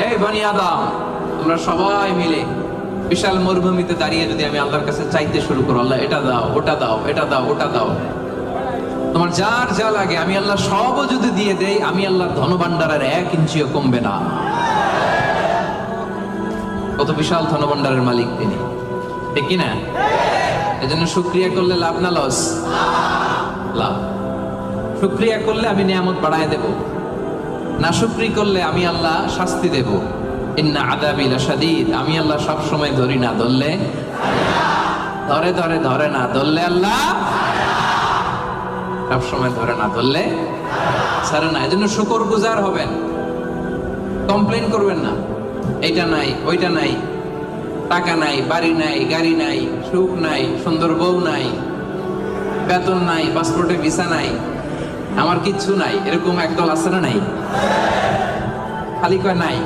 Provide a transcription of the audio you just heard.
এই বনি আদম, তোমরা সবাই মিলে বিশাল মরুভূমিতে দাঁড়িয়ে যদি আমি আল্লাহর কাছে চাইতে শুরু করো, আল্লাহ এটা দাও, ওটা দাও, এটা দাও, ওটা দাও, তোমার যার যা লাগে আমি আল্লাহ সবও যদি দিয়ে দেই, আমি আল্লাহর ধনভাণ্ডারের 1 ইঞ্চিও কমবে না। কত বিশাল ধনভাণ্ডারের মালিক তিনি, ঠিক কিনা? এজন্য শুকরিয়া করলে লাভ না লস? লাভ। শুকরিয়া করলে আমি নিয়ামত বাড়ায় দেব, না শুকরি করলে আমি আল্লাহ শাস্তি দেব। ইন্না আযাবি লাশাদীদ, আমি আল্লাহ সব সময় ধরি না, ধরলে ধরে ধরে ধরে না, ধরলে আল্লাহ সব সময় ধরে না, ধরলে ছাড়ে না। এজন্য শুকরগুজার হবেন, কমপ্লেইন করবেন না। এইটা নাই, ওইটা নাই, টাকা নাই, বাড়ি নাই, গাড়ি নাই, সুখ নাই, সুন্দর বউ নাই, বেতন নাই, পাসপোর্টে ভিসা নাই, আমার কিচ্ছু নাই, এরকম একদল আছে না? নাই, খালি কয় নাই।